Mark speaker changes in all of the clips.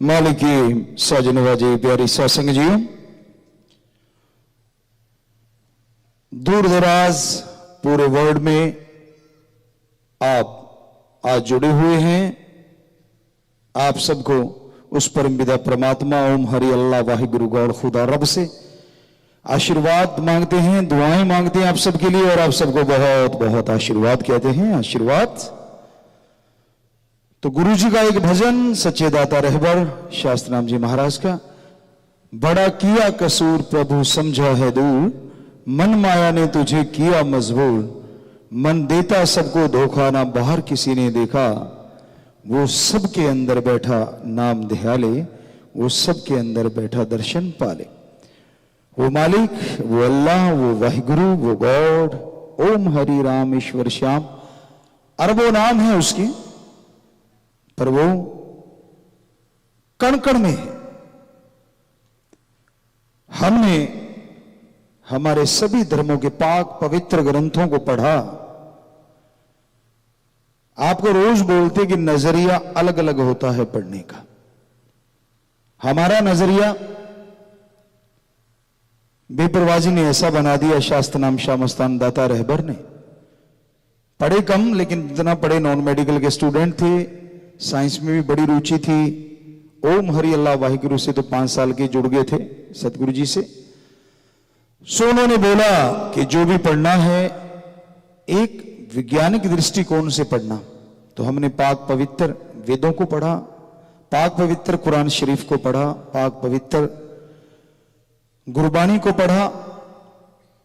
Speaker 1: मालिक की सजनवाजी प्यारी सत्संग जी, दूर दराज पूरे वर्ल्ड में आप आज जुड़े हुए हैं। आप सबको उस परम पिता परमात्मा ओम हरि अल्लाह वाहिगुरु गौड़ खुदा रब से आशीर्वाद मांगते हैं, दुआएं मांगते हैं आप सबके लिए, और आप सबको बहुत बहुत आशीर्वाद कहते हैं। आशीर्वाद तो गुरु जी का एक भजन सच्चे दाता रहबर शास्त्र नाम जी महाराज का, बड़ा किया कसूर प्रभु समझा है दूर, मन माया ने तुझे किया मजबूर, मन देता सबको धोखा ना बाहर किसी ने देखा, वो सबके अंदर बैठा नाम ध्याले, वो सबके अंदर बैठा दर्शन पाले। वो मालिक, वो अल्लाह, वो वाहिगुरु, वो गॉड, ओम हरि राम ईश्वर श्याम, अरबों नाम है उसके, पर वो कण कण में है। हमने हमारे सभी धर्मों के पाक पवित्र ग्रंथों को पढ़ा। आपको रोज बोलते कि नजरिया अलग अलग होता है पढ़ने का। हमारा नजरिया बेपरवाजी ने ऐसा बना दिया, शास्त्र नाम शाह मस्तान दाता रहबर ने। पढ़े कम, लेकिन जितना पढ़े नॉन मेडिकल के स्टूडेंट थे, साइंस में भी बड़ी रुचि थी। ओम हरि अल्लाह वाहिगुरु से तो 5 साल के जुड़ गए थे सतगुरु जी से। सो उन्होंने बोला कि जो भी पढ़ना है एक वैज्ञानिक दृष्टिकोण से पढ़ना। तो हमने पाक पवित्र वेदों को पढ़ा, पाक पवित्र कुरान शरीफ को पढ़ा, पाक पवित्र गुरबाणी को पढ़ा,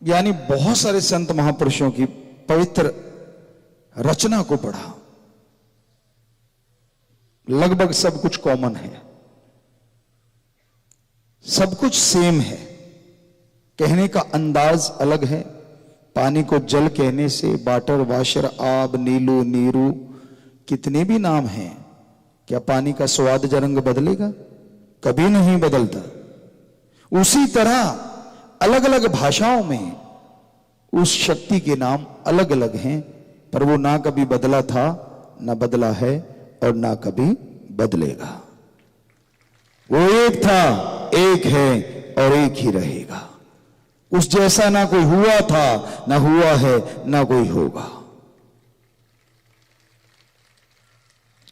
Speaker 1: यानी बहुत सारे संत महापुरुषों की पवित्र रचना को पढ़ा। लगभग सब कुछ कॉमन है, सब कुछ सेम है, कहने का अंदाज अलग है। पानी को जल कहने से वाटर, वाशर, आब, नीलू, नीरू, कितने भी नाम हैं, क्या पानी का स्वाद या रंग बदलेगा? कभी नहीं बदलता। उसी तरह अलग अलग भाषाओं में उस शक्ति के नाम अलग अलग हैं, पर वो ना कभी बदला था, ना बदला है, और ना कभी बदलेगा। वो एक था, एक है और एक ही रहेगा। उस जैसा ना कोई हुआ था, ना हुआ है, ना कोई होगा।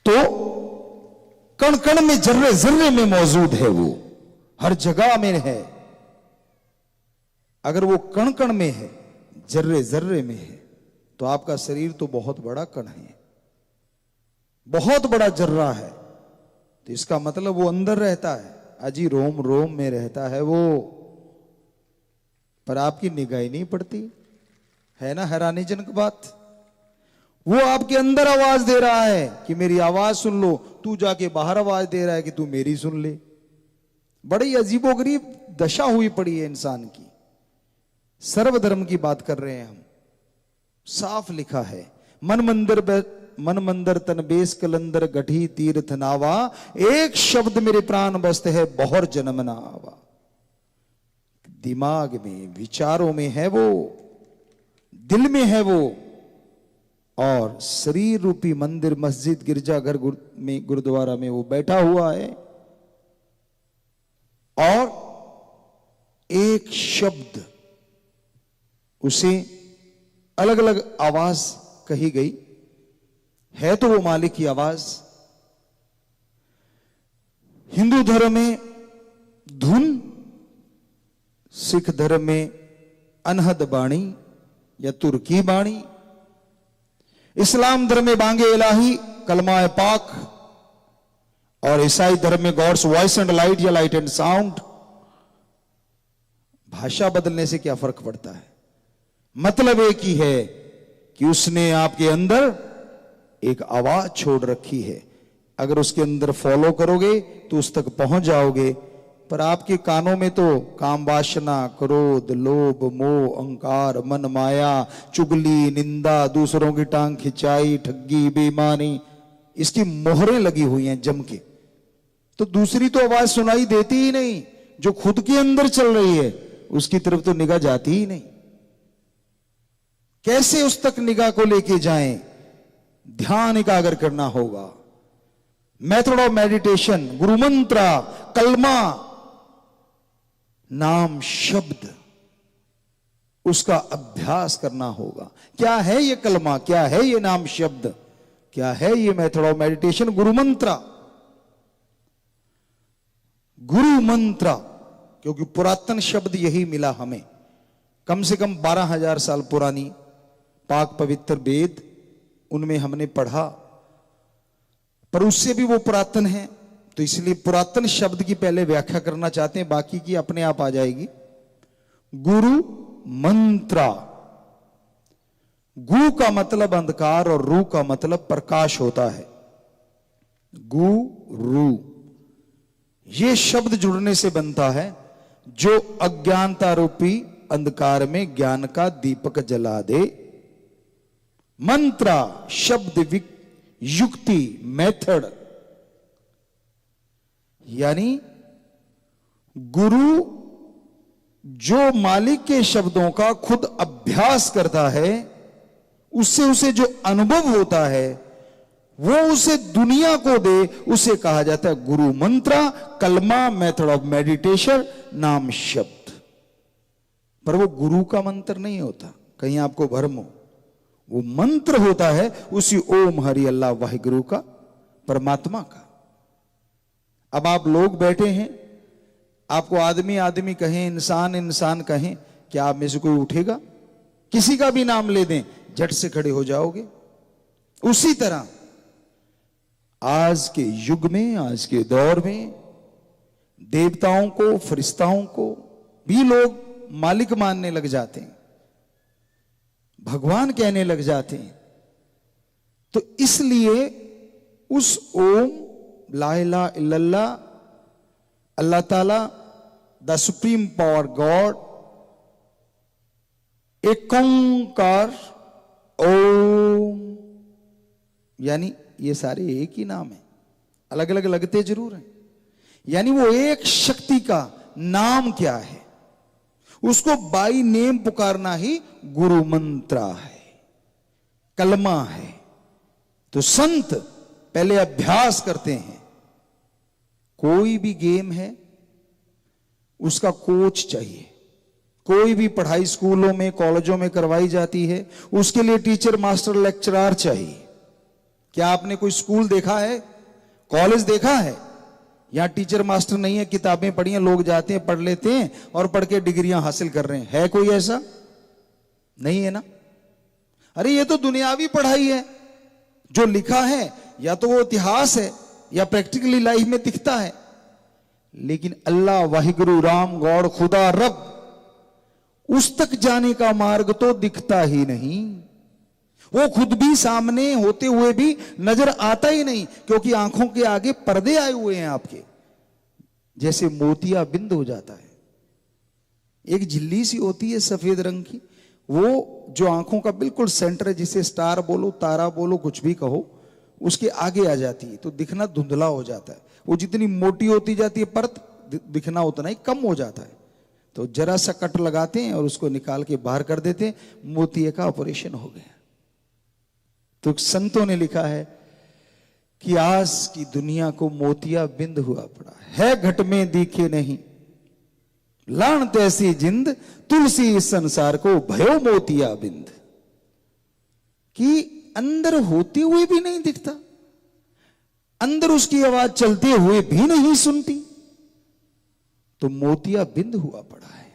Speaker 1: तो कण कण में, जर्रे जर्रे में मौजूद है, वो हर जगह में है। अगर वो कण कण में है, जर्रे जर्रे में है, तो आपका शरीर तो बहुत बड़ा कण है, बहुत बड़ा जर्रा है। तो इसका मतलब वो अंदर रहता है, अजी रोम रोम में रहता है वो, पर आपकी निगाह नहीं पड़ती है ना। हैरानीजनक बात, वो आपके अंदर आवाज दे रहा है कि मेरी आवाज सुन लो, तू जाके बाहर आवाज दे रहा है कि तू मेरी सुन ले। बड़ी अजीबोगरीब दशा हुई पड़ी है इंसान की। सर्वधर्म की बात कर रहे हैं हम। साफ लिखा है, मन मंदिर तन बेस कलंदर गढ़ी तीर्थ नावा, एक शब्द मेरे प्राण बसते है बहुर जन्म नावा। दिमाग में, विचारों में है वो, दिल में है वो, और शरीर रूपी मंदिर, मस्जिद, गिरजाघर में, गुरुद्वारा में वो बैठा हुआ है। और एक शब्द, उसे अलग अलग आवाज कही गई है, तो वो मालिक की आवाज। हिंदू धर्म में धुन, सिख धर्म में अनहद बाणी या तुर्की बाणी, इस्लाम धर्म में बांगे इलाही, कलमाए पाक, और ईसाई धर्म में गॉड्स वॉइस एंड लाइट या लाइट एंड साउंड। भाषा बदलने से क्या फर्क पड़ता है? मतलब एक ही है कि उसने आपके अंदर एक आवाज छोड़ रखी है। अगर उसके अंदर फॉलो करोगे तो उस तक पहुंच जाओगे, पर आपके कानों में तो काम वासना, क्रोध, लोभ, मोह, अहंकार, मन माया, चुगली, निंदा, दूसरों की टांग खिंचाई, ठगी, बेईमानी, इसकी मोहरें लगी हुई हैं जम के। तो दूसरी तो आवाज सुनाई देती ही नहीं, जो खुद के अंदर चल रही है उसकी तरफ तो निगाह जाती ही नहीं। कैसे उस तक निगाह को लेके जाएं? ध्यान एकाग्र करना होगा। मेथड ऑफ मेडिटेशन, गुरु मंत्र, कलमा, नाम शब्द, उसका अभ्यास करना होगा। क्या है ये कलमा, क्या है ये नाम शब्द, क्या है ये मेथड ऑफ मेडिटेशन? गुरु मंत्र। गुरु मंत्र, क्योंकि पुरातन शब्द यही मिला हमें, कम से कम 12,000 साल पुरानी पाक पवित्र वेद, उनमें हमने पढ़ा, पर उससे भी वो पुरातन है, तो इसलिए पुरातन शब्द की पहले व्याख्या करना चाहते हैं, बाकी की अपने आप आ जाएगी। गुरु मंत्र, गु का मतलब अंधकार और रू का मतलब प्रकाश होता है। गु रू, ये शब्द जुड़ने से बनता है जो अज्ञानता रूपी अंधकार में ज्ञान का दीपक जला दे। मंत्र शब्द युक्ति, मेथड, यानी गुरु जो मालिक के शब्दों का खुद अभ्यास करता है, उससे उसे जो अनुभव होता है वो उसे दुनिया को दे, उसे कहा जाता है गुरु मंत्र, कलमा, मेथड ऑफ मेडिटेशन, नाम शब्द। पर वो गुरु का मंत्र नहीं होता, कहीं आपको भ्रम हो, वो मंत्र होता है उसी ओम हरि अल्लाह वाहिगुरु का, परमात्मा का। अब आप लोग बैठे हैं, आपको आदमी आदमी कहें, इंसान इंसान कहें, क्या आप में से कोई उठेगा? किसी का भी नाम ले दें, झट से खड़े हो जाओगे। उसी तरह आज के युग में, आज के दौर में देवताओं को, फरिश्ताओं को भी लोग मालिक मानने लग जाते हैं, भगवान कहने लग जाते हैं। तो इसलिए उस ओम ला इलाहा इल्लल्लाह, अल्लाह ताला, द सुप्रीम पावर गॉड, एक ओंकार ओम, यानी ये सारे एक ही नाम है, अलग अलग लगते जरूर हैं, यानी वो एक शक्ति का नाम क्या है, उसको बाई नेम पुकारना ही गुरु मंत्र है, कलमा है। तो संत पहले अभ्यास करते हैं। कोई भी गेम है उसका कोच चाहिए, कोई भी पढ़ाई स्कूलों में, कॉलेजों में करवाई जाती है, उसके लिए टीचर, मास्टर, लेक्चरर चाहिए। क्या आपने कोई स्कूल देखा है, कॉलेज देखा है? यहां टीचर मास्टर नहीं है, किताबें पढ़ी हैं, लोग जाते हैं, पढ़ लेते हैं और पढ़ के डिग्रियां हासिल कर रहे हैं। है कोई ऐसा? नहीं है ना। अरे ये तो दुनियावी पढ़ाई है, जो लिखा है या तो वो इतिहास है या प्रैक्टिकली लाइफ में दिखता है, लेकिन अल्लाह, वाहिगुरु, राम, गॉड, खुदा, रब, उस तक जाने का मार्ग तो दिखता ही नहीं। वो खुद भी सामने होते हुए भी नजर आता ही नहीं, क्योंकि आंखों के आगे पर्दे आए हुए हैं आपके, जैसे मोतिया बिंद हो जाता है। एक झिल्ली सी होती है सफेद रंग की, वो जो आंखों का बिल्कुल सेंटर है, जिसे स्टार बोलो, तारा बोलो, कुछ भी कहो, उसके आगे आ जाती है तो दिखना धुंधला हो जाता है। वो जितनी मोटी होती जाती है परत, दिखना उतना ही कम हो जाता है। तो जरा सा कट लगाते हैं और उसको निकाल के बाहर कर देते हैं, मोतिये का ऑपरेशन हो गया। तो संतों ने लिखा है कि आज की दुनिया को मोतिया बिंद हुआ पड़ा है, घट में दिखे नहीं, लान तैसी जिंद, तुलसी इस संसार को भयो मोतिया बिंद। कि अंदर होते हुए भी नहीं दिखता, अंदर उसकी आवाज चलते हुए भी नहीं सुनती, तो मोतिया बिंद हुआ पड़ा है।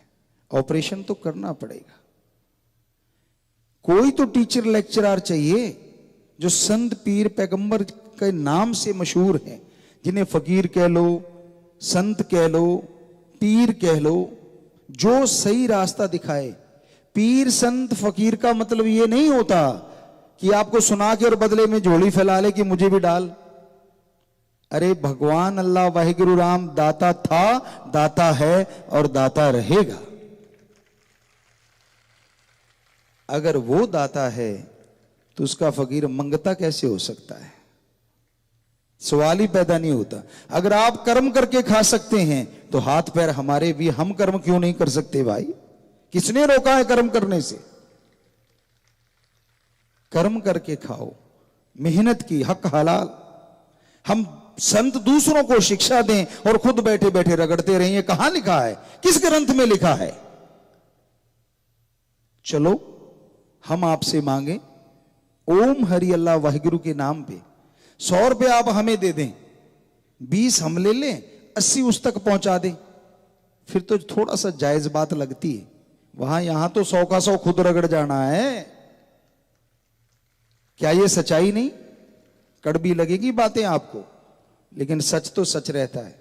Speaker 1: ऑपरेशन तो करना पड़ेगा। कोई तो टीचर, लेक्चरर चाहिए जो संत, पीर, पैगंबर के नाम से मशहूर है, जिन्हें फकीर कह लो, संत कह लो, पीर कह लो, जो सही रास्ता दिखाए। पीर, संत, फकीर का मतलब ये नहीं होता कि आपको सुना के और बदले में झोली फैला ले कि मुझे भी डाल। अरे भगवान अल्लाह, वाहिगुरु, राम दाता था, दाता है और दाता रहेगा। अगर वो दाता है तो उसका फकीर मंगता कैसे हो सकता है? सवाल ही पैदा नहीं होता। अगर आप कर्म करके खा सकते हैं तो हाथ पैर हमारे भी, हम कर्म क्यों नहीं कर सकते भाई? किसने रोका है कर्म करने से? कर्म करके खाओ, मेहनत की, हक हलाल। हम संत दूसरों को शिक्षा दें और खुद बैठे बैठे रगड़ते रहें, ये कहां लिखा है, किस ग्रंथ में लिखा है? चलो हम आपसे मांगे ओम हरि अल्लाह वाहिगुरु के नाम पे 100 रुपये आप हमें दे दें, 20 हम ले लें, 80 उस तक पहुंचा दें, फिर तो थोड़ा सा जायज बात लगती है। वहां यहां तो 100 का 100 खुद रगड़ जाना है। क्या ये सच्चाई नहीं? कड़वी लगेगी बातें आपको, लेकिन सच तो सच रहता है।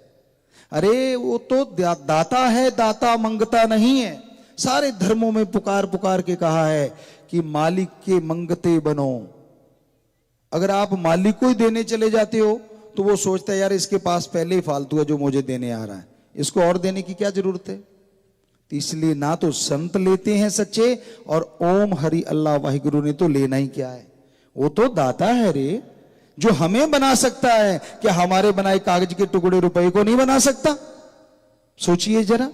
Speaker 1: अरे वो तो दाता है, दाता मंगता नहीं है। सारे धर्मों में पुकार पुकार के कहा है कि मालिक के मंगते बनो। अगर आप मालिक को ही देने चले जाते हो तो वो सोचता है यार इसके पास पहले ही फालतू है जो मुझे देने आ रहा है, इसको और देने की क्या जरूरत है। तो इसलिए ना तो संत लेते हैं सच्चे, और ओम हरि अल्लाह वाहिगुरु ने तो लेना ही क्या है, वो तो दाता है रे, जो हमें बना सकता है। क्या हमारे बनाए कागज के टुकड़े रुपए को नहीं बना सकता? सोचिए जरा।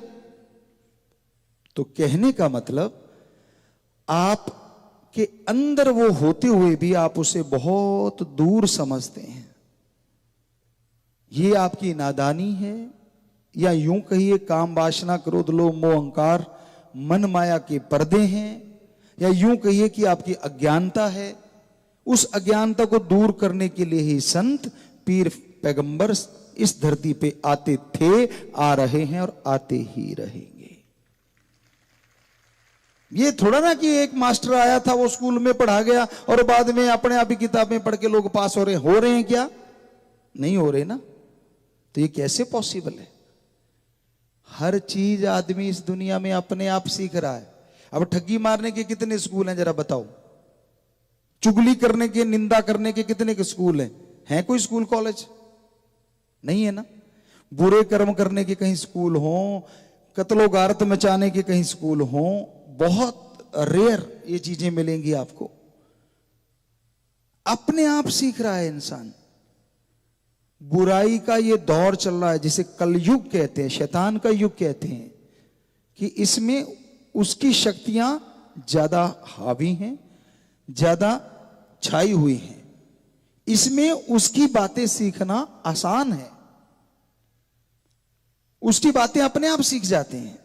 Speaker 1: तो कहने का मतलब आप के अंदर वो होते हुए भी आप उसे बहुत दूर समझते हैं। ये आपकी नादानी है, या यूं कहिए काम वासना क्रोध लोभ मोह अहंकार मन माया के पर्दे हैं, या यूं कहिए कि आपकी अज्ञानता है। उस अज्ञानता को दूर करने के लिए ही संत पीर पैगंबर इस धरती पे आते थे, आ रहे हैं और आते ही रहेंगे। ये थोड़ा ना कि एक मास्टर आया था, वो स्कूल में पढ़ा गया और बाद में अपने आप ही किताबें पढ़ के लोग पास हो रहे हैं क्या? नहीं हो रहे ना। तो ये कैसे पॉसिबल है? हर चीज आदमी इस दुनिया में अपने आप सीख रहा है। अब ठगी मारने के कितने स्कूल हैं जरा बताओ? चुगली करने के, निंदा करने के कितने के स्कूल हैं कोई स्कूल कॉलेज? नहीं है ना। बुरे कर्म करने के कहीं स्कूल हों, कत्लो गारत मचाने के कहीं स्कूल हों, बहुत रेयर ये चीजें मिलेंगी आपको। अपने आप सीख रहा है इंसान। बुराई का ये दौर चल रहा है जिसे कलयुग कहते हैं, शैतान का युग कहते हैं, कि इसमें उसकी शक्तियां ज्यादा हावी हैं, ज्यादा छाई हुई हैं। इसमें उसकी बातें सीखना आसान है, उसकी बातें अपने आप सीख जाते हैं।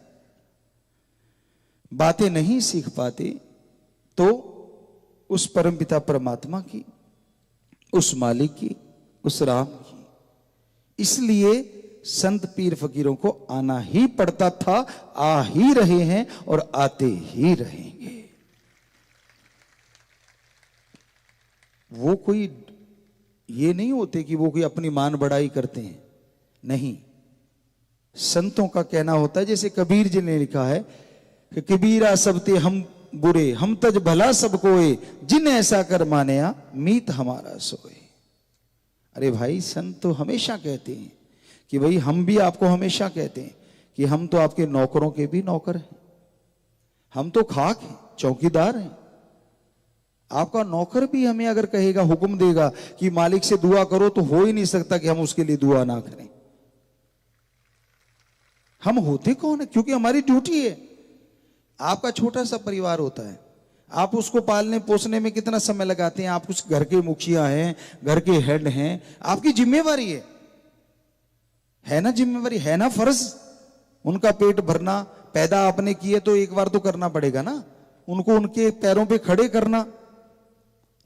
Speaker 1: बातें नहीं सीख पाते तो उस परमपिता परमात्मा की, उस मालिक की, उस राम की। इसलिए संत पीर फकीरों को आना ही पड़ता था, आ ही रहे हैं और आते ही रहेंगे। वो कोई ये नहीं होते कि वो कोई अपनी मान बढ़ाई करते हैं, नहीं। संतों का कहना होता है, जैसे कबीर जी ने लिखा है कि कबीरा सबते हम बुरे, हम तज भला सब कोए, जिन ऐसा कर मानया मीत हमारा सोए। अरे भाई, संत तो हमेशा कहते हैं कि भाई, हम भी आपको हमेशा कहते हैं कि हम तो आपके नौकरों के भी नौकर हैं, हम तो खाक हैं, चौकीदार हैं। आपका नौकर भी हमें अगर कहेगा, हुक्म देगा कि मालिक से दुआ करो, तो हो ही नहीं सकता कि हम उसके लिए दुआ ना करें। हम होते कौन है? क्योंकि हमारी ड्यूटी है। आपका छोटा सा परिवार होता है, आप उसको पालने पोसने में कितना समय लगाते हैं? आप उस घर के मुखिया हैं, घर के हेड हैं, आपकी जिम्मेवारी है ना? जिम्मेवारी है ना? फर्ज उनका पेट भरना, पैदा आपने किए तो एक बार तो करना पड़ेगा ना, उनको उनके पैरों पे खड़े करना।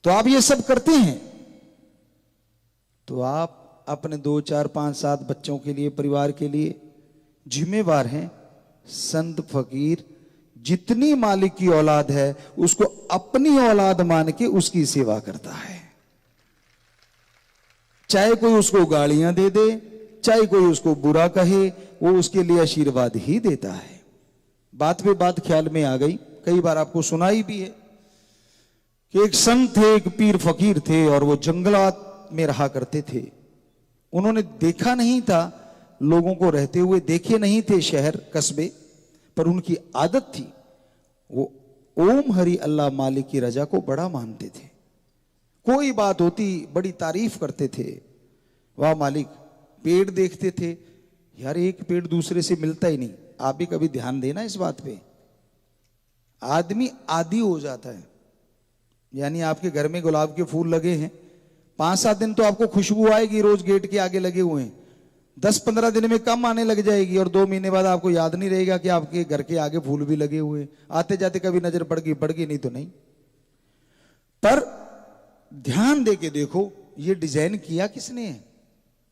Speaker 1: तो आप ये सब करते हैं, तो आप अपने 2, 4, 5, 7 बच्चों के लिए, परिवार के लिए जिम्मेवार हैं। संत फकीर जितनी मालिक की औलाद है उसको अपनी औलाद मान के उसकी सेवा करता है। चाहे कोई उसको गालियां दे दे, चाहे कोई उसको बुरा कहे, वो उसके लिए आशीर्वाद ही देता है। बात पे बात ख्याल में आ गई, कई बार आपको सुनाई भी है कि एक संत थे, एक पीर फकीर थे, और वो जंगलात में रहा करते थे। उन्होंने देखा नहीं था लोगों को रहते हुए, देखे नहीं थे शहर कस्बे, पर उनकी आदत थी, वो ओम हरि अल्लाह मालिक की रजा को बड़ा मानते थे। कोई बात होती बड़ी तारीफ करते थे, वाह मालिक। पेड़ देखते थे, यार एक पेड़ दूसरे से मिलता ही नहीं। आप भी कभी ध्यान देना इस बात पे। आदमी आदी हो जाता है, यानी आपके घर में गुलाब के फूल लगे हैं 5-7 दिन तो आपको खुशबू आएगी, रोज गेट के आगे लगे हुए हैं। 10-15 दिन में कम आने लग जाएगी और 2 महीने बाद आपको याद नहीं रहेगा कि आपके घर के आगे फूल भी लगे हुए। आते जाते कभी नजर पड़ गई, नहीं तो नहीं। पर ध्यान दे के देखो, ये डिजाइन किया किसने है?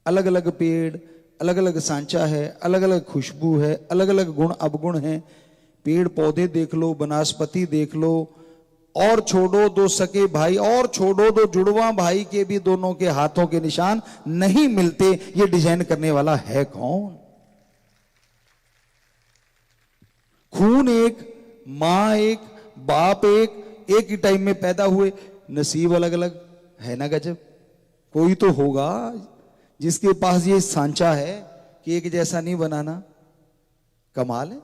Speaker 1: अलग अलग पेड़, अलग अलग सांचा है, अलग अलग खुशबू है, अलग अलग गुण अवगुण है। पेड़ पौधे देख लो, वनस्पति देख लो, और छोड़ो दो सके भाई, और छोड़ो दो जुड़वा भाई के भी दोनों के हाथों के निशान नहीं मिलते। ये डिजाइन करने वाला है कौन? खून एक, मां एक, बाप एक ही टाइम में पैदा हुए, नसीब अलग अलग है ना। गजब। कोई तो होगा जिसके पास ये सांचा है कि एक जैसा नहीं बनाना। कमाल है।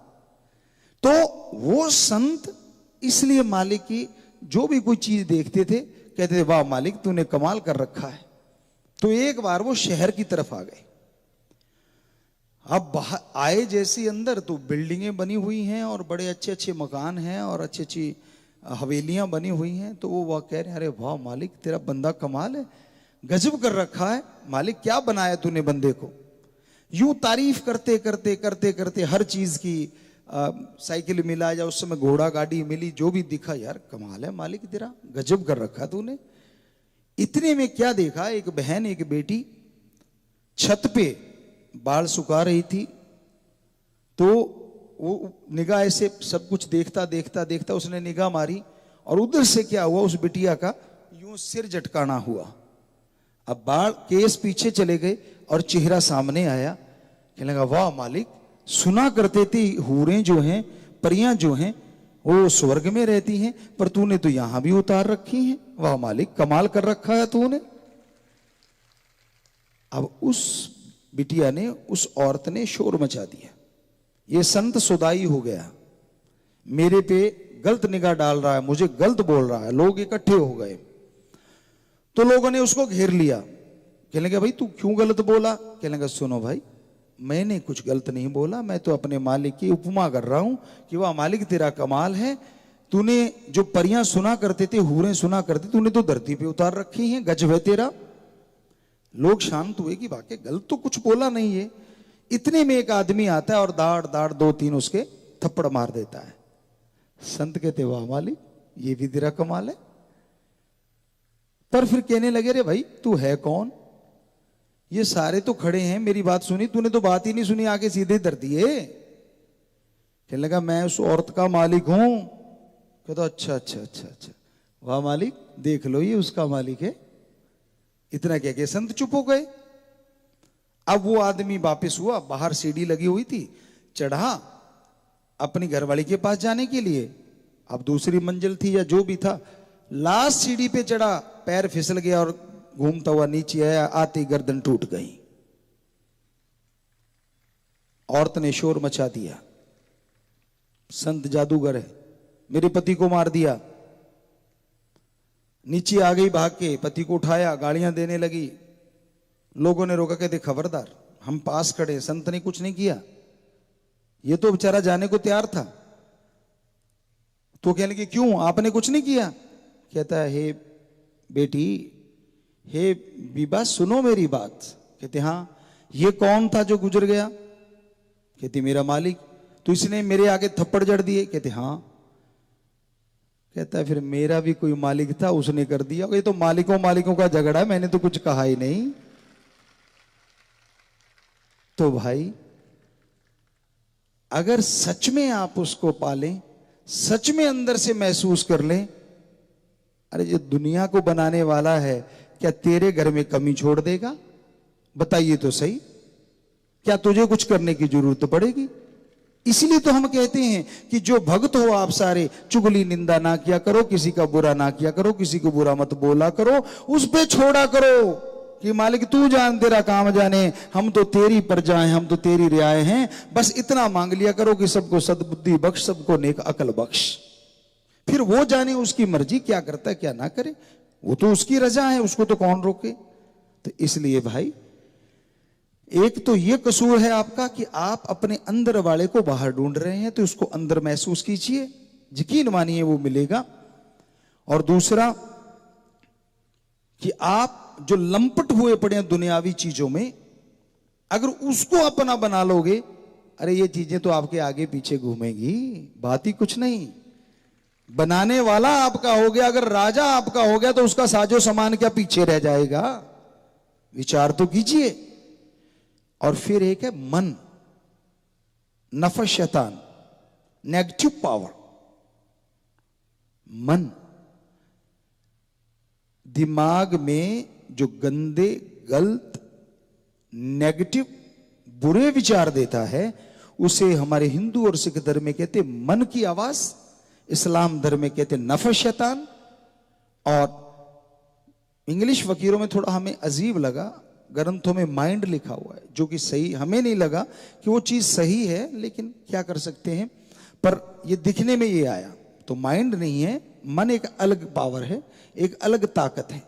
Speaker 1: तो वो संत इसलिए मालिक की जो भी कोई चीज देखते थे कहते थे वाह मालिक तूने कमाल कर रखा है। तो एक बार वो शहर की तरफ आ गए। अब बाहर आए जैसे अंदर तो बिल्डिंगें बनी हुई हैं और बड़े अच्छे अच्छे मकान हैं और अच्छी अच्छी हवेलियां बनी हुई हैं। तो वो कह रहे हैं अरे वाह मालिक तेरा बंदा कमाल है, गजब कर रखा है मालिक, क्या बनाया तूने बंदे को। यूं तारीफ करते करते करते करते हर चीज की, साइकिल मिला या उस समय घोड़ा गाड़ी मिली, जो भी दिखा यार कमाल है मालिक तेरा, गजब कर रखा तूने। इतने में क्या देखा, एक बहन एक बेटी छत पे बाल सुखा रही थी। तो वो निगाह ऐसे सब कुछ देखता देखता देखता उसने निगाह मारी और उधर से क्या हुआ, उस बिटिया का यूं सिर झटकाना हुआ। अब बाल केस पीछे चले गए और चेहरा सामने आया। कहने लगा वाह मालिक, सुना करते थे हूरें जो हैं, परियां जो हैं वो स्वर्ग में रहती हैं, पर तूने तो यहां भी उतार रखी हैं। वाह मालिक कमाल कर रखा है तूने। अब उस बिटिया ने, उस औरत ने शोर मचा दिया, ये संत सुदाई हो गया, मेरे पे गलत निगाह डाल रहा है, मुझे गलत बोल रहा है। लोग इकट्ठे हो गए तो लोगों ने उसको घेर लिया। कहने लगे भाई तू क्यों गलत बोला? कहने लगा सुनो भाई, मैंने कुछ गलत नहीं बोला, मैं तो अपने मालिक की उपमा कर रहा हूं कि वाह मालिक तेरा कमाल है, तूने जो परियां सुना करते थे, हूरें सुना करते, तूने तो धरती पे उतार रखी हैं, गजब है तेरा। लोग शांत हुए कि वाकई गलत तो कुछ बोला नहीं है। इतने में एक आदमी आता है और दाड़ दाड़ 2-3 उसके थप्पड़ मार देता है। संत कहते वाह मालिक ये भी तेरा कमाल है। पर फिर कहने लगे रे भाई तू है कौन? ये सारे तो खड़े हैं, मेरी बात सुनी, तूने तो बात ही नहीं सुनी, आके सीधे धर दिए। कहने लगा मैं उस औरत का मालिक हूं। कहता अच्छा अच्छा अच्छा अच्छा, वाह मालिक देख लो ये उसका मालिक है। इतना कह के संत चुप हो गए। अब वो आदमी वापिस हुआ, बाहर सीढ़ी लगी हुई थी, चढ़ा अपनी घरवाली के पास जाने के लिए। अब दूसरी मंजिल थी या जो भी था, लास्ट सीढ़ी पे चढ़ा, पैर फिसल गया और घूमता हुआ नीचे आया, आती गर्दन टूट गई। औरत ने शोर मचा दिया, संत जादूगर है, मेरे पति को मार दिया। नीचे आ गई भाग के, पति को उठाया, गालियां देने लगी। लोगों ने रोका, कहते खबरदार हम पास खड़े, संत ने कुछ नहीं किया, ये तो बेचारा जाने को तैयार था। तो कहने लगे क्यों आपने कुछ नहीं किया? कहता है हे बेटी, हे बीबा सुनो मेरी बात। कहते हाँ। ये कौन था जो गुजर गया? कहती मेरा मालिक। तो इसने मेरे आगे थप्पड़ जड़ दिए? कहते हाँ। कहता है फिर मेरा भी कोई मालिक था, उसने कर दिया। ये तो मालिकों मालिकों का झगड़ा है, मैंने तो कुछ कहा ही नहीं। तो भाई अगर सच में आप उसको पालें, सच में अंदर से महसूस कर लें, अरे जो दुनिया को बनाने वाला है क्या तेरे घर में कमी छोड़ देगा? बताइए तो सही, क्या तुझे कुछ करने की जरूरत पड़ेगी? इसलिए तो हम कहते हैं कि जो भक्त हो आप सारे, चुगली निंदा ना किया करो, किसी का बुरा ना किया करो, किसी को बुरा मत बोला करो, उस पे छोड़ा करो कि मालिक तू जान तेरा काम जाने, हम तो तेरी प्रजा हैं, हम तो तेरी रियाए हैं। बस इतना मांग लिया करो कि सबको सद्बुद्धि बख्श, सबको नेक अकल बख्श। फिर वो जाने उसकी मर्जी, क्या करता है क्या ना करे, वो तो उसकी रजा है, उसको तो कौन रोके। तो इसलिए भाई एक तो ये कसूर है आपका कि आप अपने अंदर वाले को बाहर ढूंढ रहे हैं, तो उसको अंदर महसूस कीजिए, यकीन मानिए वो मिलेगा। और दूसरा कि आप जो लंपट हुए पड़े हैं दुनियावी चीजों में, अगर उसको अपना बना लोगे, अरे ये चीजें तो आपके आगे पीछे घूमेंगी, बात ही कुछ नहीं। बनाने वाला आपका हो गया, अगर राजा आपका हो गया तो उसका साजो सामान क्या पीछे रह जाएगा? विचार तो कीजिए। और फिर एक है मन, नफस शैतान, नेगेटिव पावर। मन दिमाग में जो गंदे, गलत, नेगेटिव, बुरे विचार देता है, उसे हमारे हिंदू और सिख धर्म में कहते मन की आवाज, इस्लाम धर्म में कहते नफस शैतान। और इंग्लिश फकीरों में थोड़ा हमें अजीब लगा, ग्रंथों में माइंड लिखा हुआ है, जो कि सही हमें नहीं लगा कि वो चीज सही है, लेकिन क्या कर सकते हैं। पर ये दिखने में ये आया, तो माइंड नहीं है, मन एक अलग पावर है, एक अलग ताकत है,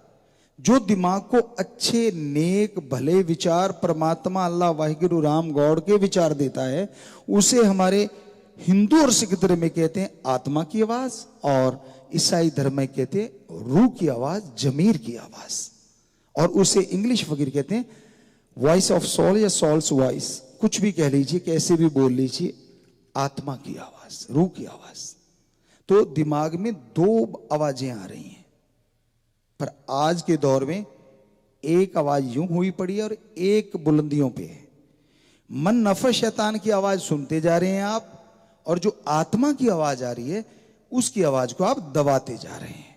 Speaker 1: जो दिमाग को अच्छे, नेक, भले विचार, परमात्मा, अल्लाह, वाहिगुरु, राम, गॉड के विचार देता है। उसे हमारे हिंदू और सिख धर्म में कहते हैं आत्मा की आवाज, और ईसाई धर्म में कहते हैं रूह की आवाज, जमीर की आवाज। और उसे इंग्लिश फकीर कहते हैं वॉइस ऑफ सोल या सोल्स वॉइस, कुछ भी कह लीजिए, कैसे भी बोल लीजिए, आत्मा की आवाज, रूह की आवाज। तो दिमाग में दो आवाजें आ रही हैं, पर आज के दौर में एक आवाज यूं हुई पड़ी है और एक बुलंदियों पे है। मन, नफस, शैतान की आवाज सुनते जा रहे हैं आप, और जो आत्मा की आवाज आ रही है उसकी आवाज को आप दबाते जा रहे हैं।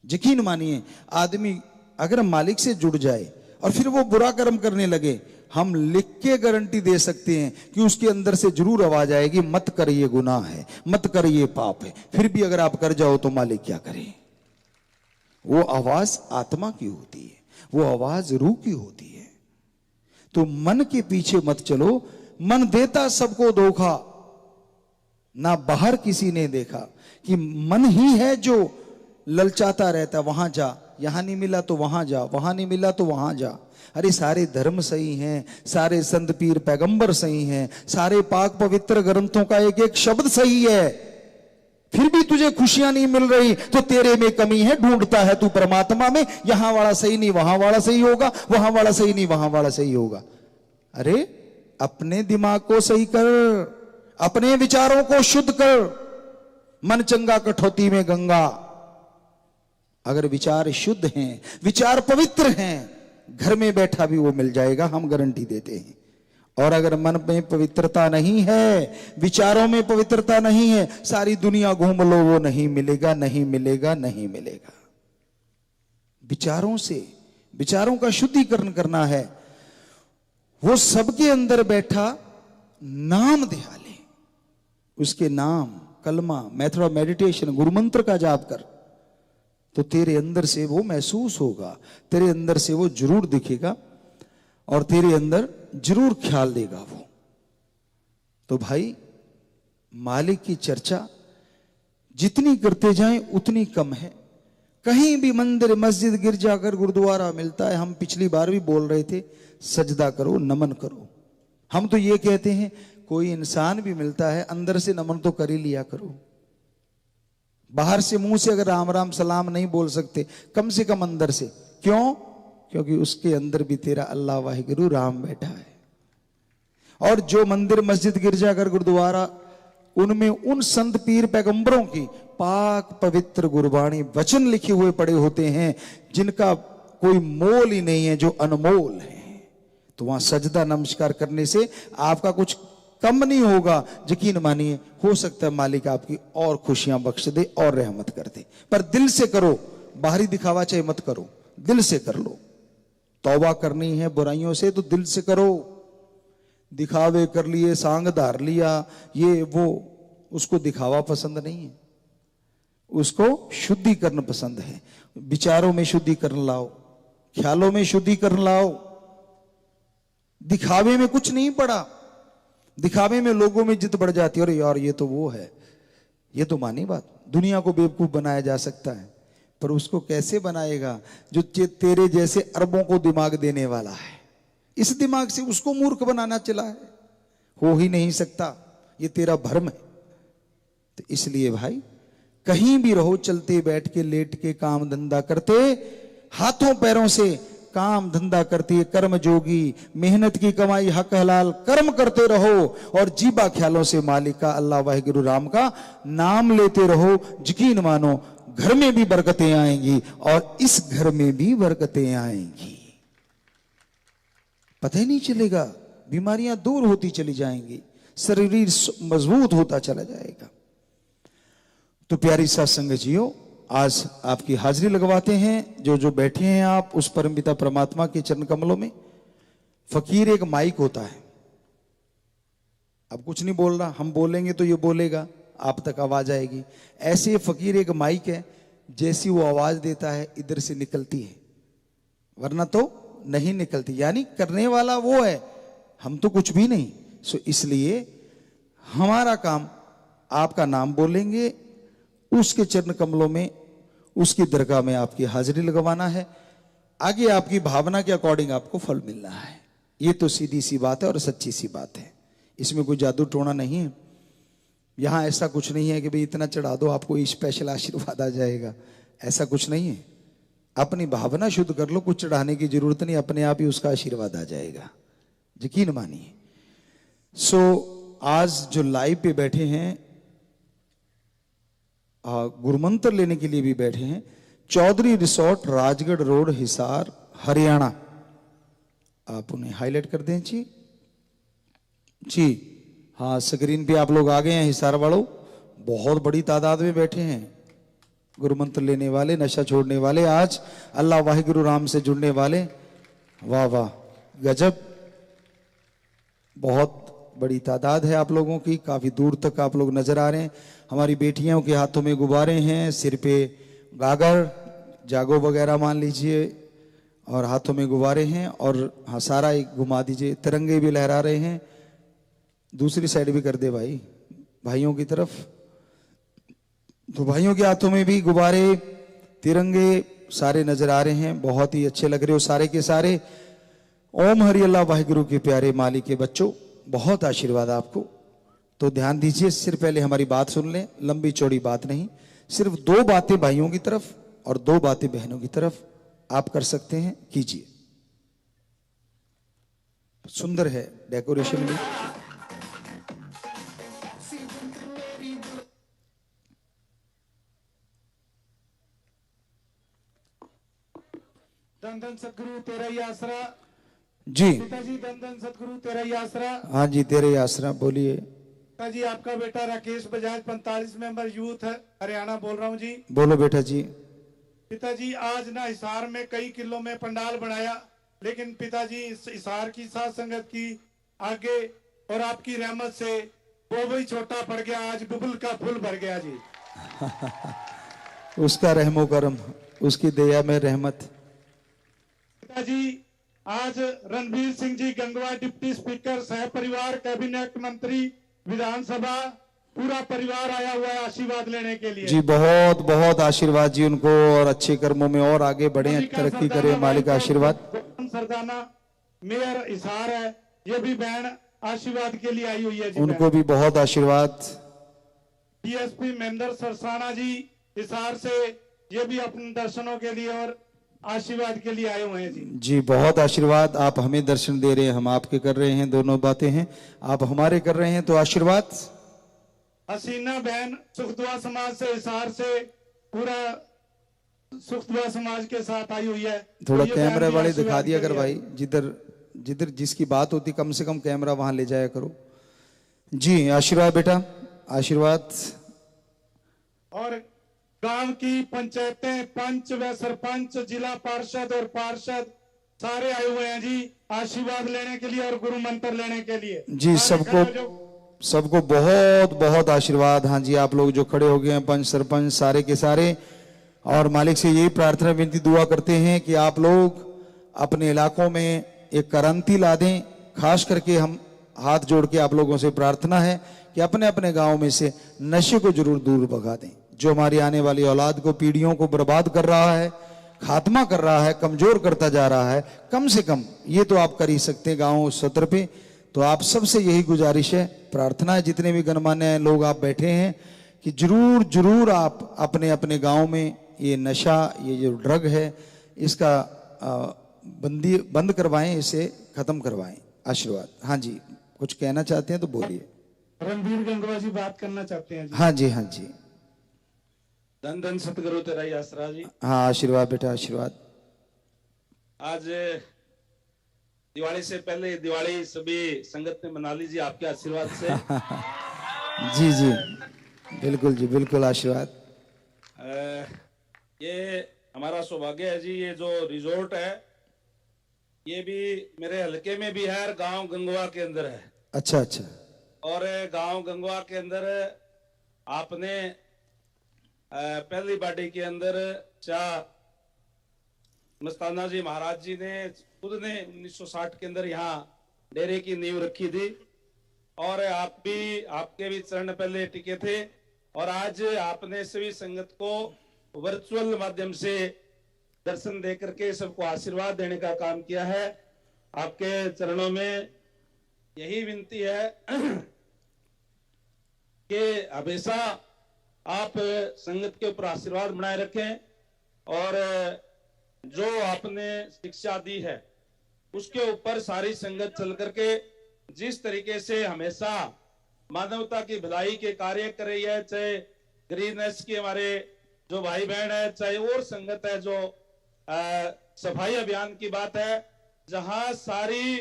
Speaker 1: यकीन मानिए, आदमी अगर मालिक से जुड़ जाए और फिर वो बुरा कर्म करने लगे, हम लिख के गारंटी दे सकते हैं कि उसके अंदर से जरूर आवाज आएगी, मत कर, ये गुनाह है, मत कर, ये पाप है। फिर भी अगर आप कर जाओ तो मालिक क्या करे? वो आवाज आत्मा की होती है, वो आवाज रूह की होती है। तो मन के पीछे मत चलो। मन देता सबको धोखा, ना बाहर किसी ने देखा, कि मन ही है जो ललचाता रहता, वहां जा, यहां नहीं मिला तो वहां जा, वहां नहीं मिला तो वहां जा। अरे सारे धर्म सही हैं, सारे संत पीर पैगंबर सही हैं, सारे पाक पवित्र ग्रंथों का एक एक शब्द सही है, फिर भी तुझे खुशियां नहीं मिल रही, तो तेरे में कमी है, ढूंढता है तू परमात्मा में। यहां वाला सही नहीं वहां वाला सही होगा, वहां वाला सही नहीं वहां वाला सही होगा। अरे अपने दिमाग को सही कर, अपने विचारों को शुद्ध कर। मन चंगा कठौती में गंगा। अगर विचार शुद्ध हैं, विचार पवित्र हैं, घर में बैठा भी वो मिल जाएगा, हम गारंटी देते हैं। और अगर मन में पवित्रता नहीं है, विचारों में पवित्रता नहीं है, सारी दुनिया घूम लो, वो नहीं मिलेगा, नहीं मिलेगा, नहीं मिलेगा। विचारों से, विचारों का शुद्धिकरण करना है। वो सबके अंदर बैठा नाम ध्यान ले, उसके नाम, कलमा, मेथड ऑफ मेडिटेशन, गुरु मंत्र का जाप कर, तो तेरे अंदर से वो महसूस होगा, तेरे अंदर से वो जरूर दिखेगा, और तेरे अंदर जरूर ख्याल देगा वो। तो भाई, मालिक की चर्चा जितनी करते जाएं उतनी कम है। कहीं भी मंदिर, मस्जिद, गिरजाघर, गुरुद्वारा मिलता है, हम पिछली बार भी बोल रहे थे, सजदा करो, नमन करो। हम तो ये कहते हैं, कोई इंसान भी मिलता है, अंदर से नमन तो कर ही लिया करो। बाहर से, मुंह से अगर राम राम सलाम नहीं बोल सकते, कम से कम अंदर से। क्यों? क्योंकि उसके अंदर भी तेरा अल्लाह वाहिगुरु राम बैठा है। और जो मंदिर, मस्जिद, गिरजाघर, गुरुद्वारा, उनमें उन संत पीर पैगंबरों की पाक पवित्र गुरबाणी वचन लिखे हुए पड़े होते हैं, जिनका कोई मोल ही नहीं है, जो अनमोल है। तो वहां सजदा नमस्कार करने से आपका कुछ कम नहीं होगा। यकीन मानिए, हो सकता है मालिक आपकी और खुशियां बख्श दे और रहमत कर दे। पर दिल से करो, बाहरी दिखावा चाहे मत करो, दिल से कर लो। तौबा करनी है बुराइयों से तो दिल से करो। दिखावे कर लिए, सांग धार लिया, ये वो, उसको दिखावा पसंद नहीं है, उसको शुद्धिकरण पसंद है। विचारों में शुद्धिकरण लाओ, ख्यालों में शुद्धिकरण लाओ। दिखावे में कुछ नहीं पड़ा। दिखावे में लोगों में जिद बढ़ जाती है, अरे यार ये तो वो है, ये तो मानी बात। दुनिया को बेवकूफ बनाया जा सकता है, पर उसको कैसे बनाएगा जो तेरे जैसे अरबों को दिमाग देने वाला है। इस दिमाग से उसको मूर्ख बनाना चला है, हो ही नहीं सकता। ये तेरा भ्रम है। तो इसलिए भाई, कहीं भी रहो, चलते, बैठ के, लेट के, काम धंधा करते, हाथों पैरों से काम धंधा करती है, कर्म जोगी, मेहनत की कमाई हक हलाल कर्म करते रहो और जीबा ख्यालों से मालिक का अल्लाह वाहिगुरु राम का नाम लेते रहो। यकीन मानो घर में भी बरकतें आएंगी और इस घर में भी बरकतें आएंगी, पता ही नहीं चलेगा, बीमारियां दूर होती चली जाएंगी, शरीर मजबूत होता चला जाएगा। तो प्यारी साथ संगतियों, आज आपकी हाजिरी लगवाते हैं। जो जो बैठे हैं आप उस परमपिता परमात्मा के चरण कमलों में। फकीर एक माइक होता है, अब कुछ नहीं बोल रहा, हम बोलेंगे तो ये बोलेगा, आप तक आवाज आएगी। ऐसे फकीर एक माइक है, जैसी वो आवाज देता है इधर से निकलती है, वरना तो नहीं निकलती। यानी करने वाला वो है, हम तो कुछ भी नहीं। सो इसलिए हमारा काम आपका नाम बोलेंगे, उसके चरण कमलों में, उसकी दरगाह में आपकी हाजिरी लगवाना है। आगे आपकी भावना के अकॉर्डिंग आपको फल मिलना है। ये तो सीधी सी बात है और सच्ची सी बात है, इसमें कोई जादू टोना नहीं है। यहां ऐसा कुछ नहीं है कि भाई इतना चढ़ा दो आपको स्पेशल आशीर्वाद आ जाएगा, ऐसा कुछ नहीं है। अपनी भावना शुद्ध कर लो, कुछ चढ़ाने की जरूरत नहीं, अपने आप ही उसका आशीर्वाद आ जाएगा, यकीन मानिए। सो आज जो लाइव पे बैठे हैं, गुरुमंत्र लेने के लिए भी बैठे हैं, चौधरी रिसोर्ट, राजगढ़ रोड, हिसार, हरियाणा। आप उन्हें हाईलाइट कर दें जी। जी हाँ, स्क्रीन पे आप लोग आ गए हैं। हिसार वालों बहुत बड़ी तादाद में बैठे हैं, गुरुमंत्र लेने वाले, नशा छोड़ने वाले, आज अल्लाह वाहिगुरु राम से जुड़ने वाले। वाह वाह, गजब, बहुत बड़ी तादाद है आप लोगों की, काफी दूर तक आप लोग नजर आ रहे हैं। हमारी बेटियों के हाथों में गुब्बारे हैं, सिर पे गागर, जागो वगैरह मान लीजिए, और हाथों में गुब्बारे हैं। और हाँ, सारा एक घुमा दीजिए, तिरंगे भी लहरा रहे हैं। दूसरी साइड भी कर दे भाई, भाइयों की तरफ। तो भाइयों के हाथों में भी गुब्बारे, तिरंगे सारे नजर आ रहे हैं, बहुत ही अच्छे लग रहे हो सारे के सारे। ओम हरि अल्लाह वाहिगुरु के प्यारे मालिक के बच्चों, बहुत आशीर्वाद आपको। तो ध्यान दीजिए, सिर्फ पहले हमारी बात सुन लें, लंबी चौड़ी बात नहीं, सिर्फ 2 बातें भाइयों की तरफ और 2 बातें बहनों की तरफ आप कर सकते हैं, कीजिए। सुंदर है डेकोरेशन भी।
Speaker 2: धन धन सतगुरु तेरा ही आसरा।
Speaker 1: जी
Speaker 2: पिताजी, धन धन सतगुरु तेरा ही आसरा।
Speaker 1: हाँ जी, तेरे ही आसरा। बोलिए।
Speaker 2: पिताजी, आपका बेटा राकेश बजाज 45 मेंबर यूथ है, हरियाणा बोल रहा हूँ जी।
Speaker 1: बोलो बेटा जी।
Speaker 2: पिताजी, आज ना हिसार में कई किलो में पंडाल बनाया, लेकिन पिताजी इस हिसार की साथ संगत की आगे और आपकी रहमत से वो भी छोटा पड़ गया, आज बुबुल का फूल भर गया जी।
Speaker 1: उसका रहमो करम, उसकी दया में रहमत।
Speaker 2: पिताजी, आज रणवीर सिंह जी गंगवा डिप्टी स्पीकर, सह परिवार कैबिनेट मंत्री, विधानसभा, पूरा परिवार आया हुआ है आशीर्वाद लेने के लिए।
Speaker 1: जी बहुत बहुत आशीर्वाद जी उनको, और अच्छे कर्मों में और आगे बढ़े, तरक्की करे, मालिक आशीर्वाद।
Speaker 2: सरदाना मेयर हिसार है, ये भी बहन आशीर्वाद के लिए आई हुई है जी।
Speaker 1: उनको भी बहुत आशीर्वाद।
Speaker 2: डीएसपी महेंद्र सरसाना जी हिसार से, ये भी अपने दर्शनों के लिए और आशीर्वाद के लिए आए हुए हैं जी।
Speaker 1: जी बहुत आशीर्वाद, आप हमें दर्शन दे रहे हैं, हम आपके कर रहे हैं, दोनों बातें हैं। आप हमारे कर रहे हैं तो आशीर्वाद।
Speaker 2: हसीना बहन सुखदुआ समाज से, हिसार से, पूरा सुखदुआ समाज के साथ आई हुई है।
Speaker 1: थोड़ा
Speaker 2: तो
Speaker 1: कैमरा वाले दिखा दिया कर भाई, जिधर जिधर जिसकी बात होती कम से कम कैमरा वहां ले जाया करो। जी आशीर्वाद बेटा, आशीर्वाद।
Speaker 2: और गांव की पंचायतें, पंच व सरपंच, जिला पार्षद और पार्षद सारे आए हुए हैं जी आशीर्वाद लेने के लिए और गुरु मंत्र लेने के लिए।
Speaker 1: जी सबको बहुत बहुत आशीर्वाद। हाँ जी, आप लोग जो खड़े हो गए हैं, पंच सरपंच सारे के सारे, और मालिक से यही प्रार्थना विनती दुआ करते हैं कि आप लोग अपने इलाकों में एक क्रांति ला दें। खास करके हम हाथ जोड़ के आप लोगों से प्रार्थना है कि अपने अपने गांव में से नशे को जरूर दूर भगा दें, जो हमारी आने वाली औलाद को, पीढ़ियों को बर्बाद कर रहा है, खात्मा कर रहा है, कमजोर करता जा रहा है। कम से कम ये तो आप कर ही सकते हैं गांव सत्र पे। तो आप सबसे यही गुजारिश है, प्रार्थना है, जितने भी गणमान्य लोग आप बैठे हैं, कि जरूर जरूर आप अपने अपने गांव में ये नशा, ये जो ड्रग है, इसका बंद करवाएं, इसे खत्म करवाएं। आशीर्वाद। हाँ जी, कुछ कहना चाहते हैं तो बोलिए।
Speaker 2: रणधीर गंगवा जी बात करना चाहते हैं जी।
Speaker 1: हाँ जी, हाँ जी।
Speaker 3: धन धन सतगुरु तेरा ही आसरा जी।
Speaker 1: हाँ, आशीर्वाद बेटा, आशीर्वाद।
Speaker 3: आज दिवाली से पहले दिवाली सभी संगत ने मना लीजिए आपके आशीर्वाद से।
Speaker 1: जी जी, बिल्कुल जी, बिल्कुल, आशीर्वाद।
Speaker 3: ये हमारा सौभाग्य है जी, ये जो रिजोर्ट है ये भी मेरे हलके में भी है और गांव गंगवा के अंदर है।
Speaker 1: अच्छा अच्छा।
Speaker 3: और गांव गंगवा के अंदर आपने पहली बाड़ी के अंदर शाह मस्ताना जी महाराज जी ने खुद ने 1960 के अंदर यहाँ डेरे की नींव रखी थी और आप भी, आपके भी चरण पहले टिके थे और आज आपने सभी संगत को वर्चुअल माध्यम से दर्शन दे करके सबको आशीर्वाद देने का काम किया है। आपके चरणों में यही विनती है कि हमेशा आप संगत के ऊपर आशीर्वाद बनाए रखें और जो आपने शिक्षा दी है उसके ऊपर सारी संगत चल करके जिस तरीके से हमेशा मानवता की भलाई के कार्य कर रही है, चाहे ग्रीननेस के हमारे जो भाई बहन है, चाहे और संगत है, जो सफाई अभियान की बात है, जहां सारी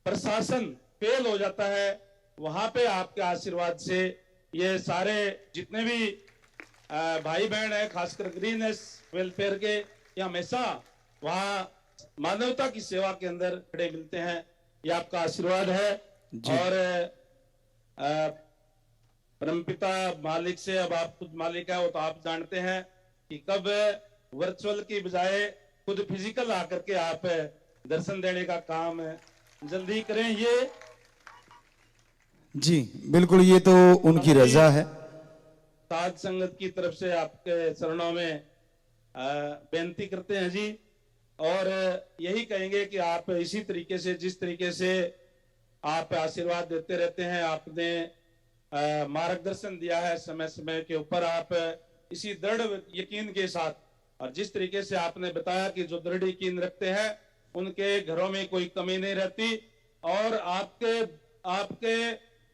Speaker 3: प्रशासन फेल हो जाता है वहां पे आपके आशीर्वाद से ये सारे जितने भी भाई बहन है, खासकर ग्रीननेस वेलफेयर के, ये हमेशा वहां मानवता की सेवा के अंदर खड़े मिलते हैं। ये आपका आशीर्वाद है। और परमपिता मालिक से, अब आप खुद मालिक है वो तो आप जानते हैं कि कब वर्चुअल की बजाय खुद फिजिकल आकर के आप दर्शन देने का काम जल्दी करें। ये
Speaker 1: जी बिल्कुल, ये तो उनकी रजा है।
Speaker 3: ताज संगत की तरफ से आपके चरणों में बेनती करते हैं जी और यही कहेंगे कि आप इसी तरीके से, जिस तरीके से आप आशीर्वाद देते रहते हैं, आपने मार्गदर्शन दिया है समय समय के ऊपर, आप इसी दृढ़ यकीन के साथ और जिस तरीके से आपने बताया कि जो दृढ़ यकीन रखते हैं उनके घरों में कोई कमी नहीं रहती और आपके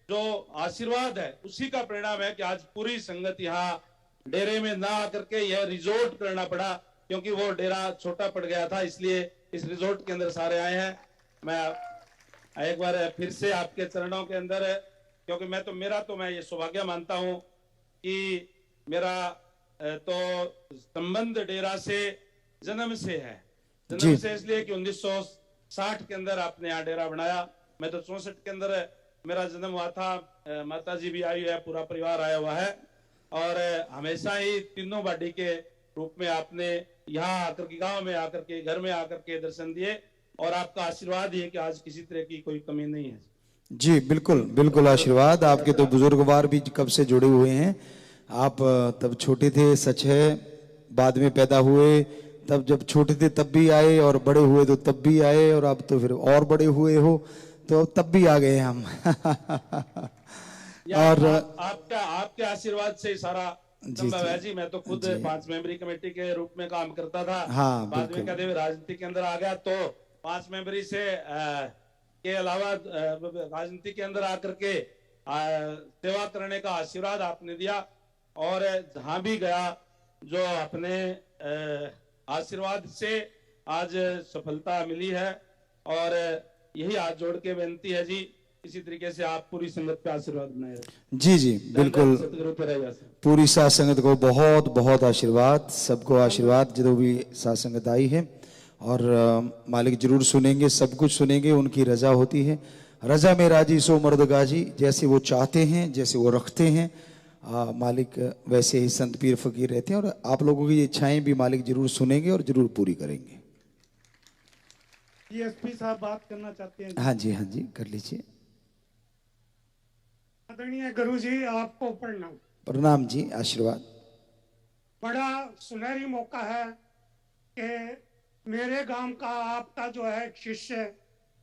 Speaker 3: जो आशीर्वाद है उसी का परिणाम है कि आज पूरी संगत यहाँ डेरे में ना आकर के यह रिजोर्ट करना पड़ा, क्योंकि वो डेरा छोटा पड़ गया था, इसलिए इस रिजोर्ट के अंदर सारे आए हैं। मैं एक बार फिर से आपके चरणों के अंदर, क्योंकि मैं ये सौभाग्य मानता हूं कि मेरा तो संबंध डेरा से जन्म से है, जन्म से इसलिए कि 1960 के अंदर आपने यहाँ डेरा बनाया। मैं तो 64 के अंदर मेरा जन्म हुआ था, माता जी भी आई है, पूरा परिवार आया हुआ है और हमेशा ही तीनों बाडी के रूप में आपने यहाँ आकर के, गांव में आकर के, घर में आकर के दर्शन दिए और आपका आशीर्वाद ही है कि आज किसी तरह की कोई कमी नहीं है।
Speaker 1: जी बिल्कुल बिल्कुल, आशीर्वाद। आपके तो बुजुर्गवार भी कब से जुड़े हुए हैं। आप तब छोटे थे, सच है, बाद में पैदा हुए, तब जब छोटे थे तब भी आए और बड़े हुए तो तब भी आए और अब तो फिर और बड़े हुए हो तो तब भी आ गए हम।
Speaker 3: और आपके आशीर्वाद से सारा संभव है जी। मैं तो खुद 5 मेंबरी कमेटी के रूप में काम करता था,
Speaker 1: हाँ,
Speaker 3: बाद में कहते हुए राजनीति के अंदर आ गया, तो 5 मेंबरी से के अलावा राजनीति के अंदर आकर के सेवा करने का आशीर्वाद आपने दिया और जहां भी गया जो अपने आशीर्वाद से आज सफलता मिली है और यही हाथ जोड़ के बेनती है जी, इसी तरीके से आप पूरी संगत पे आशीर्वाद बनाए रखें।
Speaker 1: जी जी बिल्कुल, पूरी साथ संगत को बहुत बहुत आशीर्वाद, सबको आशीर्वाद जो भी साथ संगत आई है और मालिक जरूर सुनेंगे, सब कुछ सुनेंगे, उनकी रजा होती है। रजा में राजी सो मर्दगाजी, जैसे वो चाहते हैं, जैसे वो रखते हैं मालिक, वैसे ही संत पीर फकीर रहते हैं और आप लोगों की इच्छाएं भी मालिक जरूर सुनेंगे और जरूर पूरी करेंगे।
Speaker 2: एसपी साहब बात करना चाहते हैं।
Speaker 1: हाँ जी, हाँ जी, कर लीजिए।
Speaker 2: आदरणीय गुरु जी, आपको प्रणाम।
Speaker 1: प्रणाम जी, आशीर्वाद।
Speaker 2: बड़ा सुनहरी मौका है कि मेरे गांव का आपका जो है शिष्य